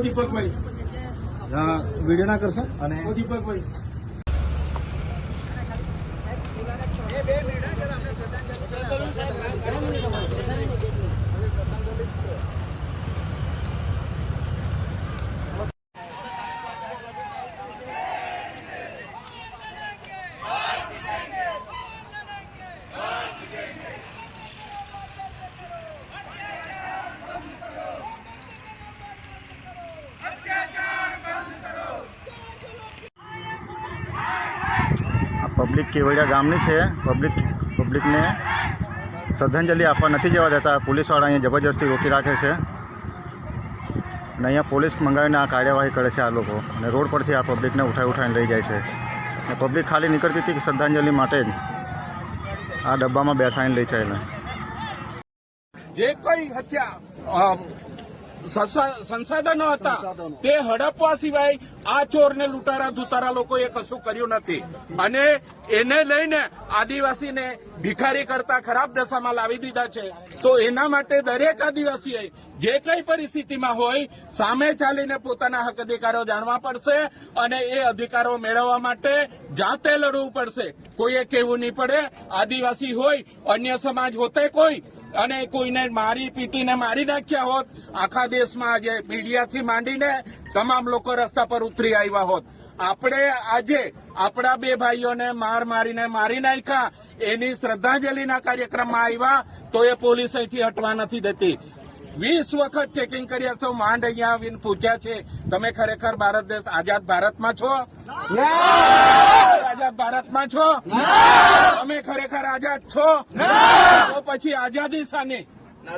દીપકભાઈ video ના કરશો અને દીપકભાઈ પબ્લિક કેવડિયા ગામની છે. પબ્લિકને શ્રદ્ધાંજલિ આપવા નથી જવા દેતા. પોલીસવાળા અહીંયા જબરજસ્તી રોકી રાખે છે અને અહીંયા પોલીસ મંગાવીને આ કાર્યવાહી કરે છે આ લોકો. અને રોડ પરથી આ પબ્લિકને ઉઠાવીને લઈ જાય છે. અને પબ્લિક ખાલી નીકળતી હતી કે શ્રદ્ધાંજલિ માટે જ આ ડબ્બામાં બેસાડીને લઈ ચાલે. જે કોઈ હત્યા સંસાધનો હતા તે હડપવા સિવાય આ ચોર ને લૂંટારા ધુતારા લોકોએ કશું કર્યું નથી. અને એને લઈને આદિવાસીને ભિખારી કરતા ખરાબ દશામાં લાવી દીધા છે. તો એના માટે દરેક આદિવાસીએ જે કઈ પરિસ્થિતિમાં હોય સામે ચાલીને પોતાના હક અધિકારો જાણવા પડશે અને એ અધિકારો મેળવવા માટે જાતે લડવું પડશે. કોઈએ કહેવું નહીં પડે. આદિવાસી હોય અન્ય સમાજ હોતે કોઈ અને કોઈને મારી પીટીને મારી નાખ્યા હોત, આખા દેશમાં આજે મીડિયાથી માંડીને તમામ લોકો રસ્તા પર ઉતરી આવ્યા હોત. આપણે આજે આપણા બે ભાઈઓને મારીને મારી નાખ્યા એની શ્રદ્ધાંજલિના કાર્યક્રમમાં આવ્યા તો એ પોલીસ અહીંથી હટવા નથી દેતી. 20 વખત ચેકિંગ કર્યા તો માંડ અહીંયા આવીને પૂછ્યા છે તમે ખરેખર ભારત દેશ આઝાદ ભારતમાં છો? આઝાદ ભારતમાં છો? તમે ખરેખર આઝાદ છો? તો પછી આઝાદી શાની? આ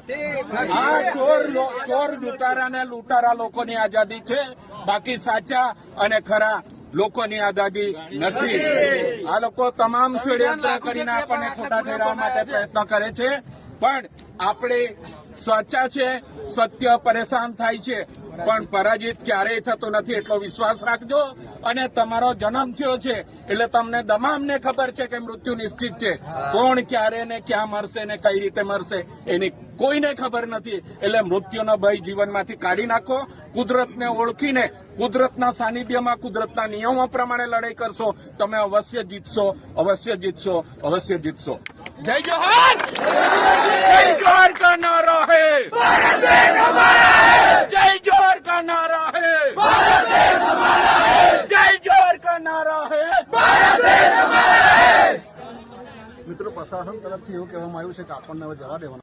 ચોર લૂંટારા ને લૂંટારા લોકોની આઝાદી છે, બાકી સાચા અને ખરા લોકોની આઝાદી નથી. આ લોકો તમામ ષડયંત્ર કરીને આપણને ખોટા ઠેરવવા માટે પ્રયત્ન કરે છે. પણ આપણે સાચા છે, સત્ય પરેશાન થાય છે પણ પરાજિત ક્યારેય થતો નથી એટલો વિશ્વાસ રાખજો. અને તમારો જન્મ થયો છે એટલે તમને તમામને ખબર છે કે મૃત્યુ નિશ્ચિત છે. કોણ ક્યારે ને ક્યાં મરશે ને કઈ રીતે મરશે એની કોઈને ખબર નથી. એટલે મૃત્યુનો ભય જીવનમાંથી કાઢી નાખો. કુદરતને ઓળખીને કુદરતના સાનિધ્યમાં કુદરતના નિયમો પ્રમાણે લડાઈ કરશો તમે અવશ્ય જીતશો, અવશ્ય જીતશો, અવશ્ય જીતશો. જય જોહાર! જય જોહાર का नारा है, जय जोहर का नारा है, जय जोहर का नारा है. મિત્રો પ્રશાસન તરફથી એવું કહેવામાં આવ્યું છે કે આપણને હવે જવા દેવાના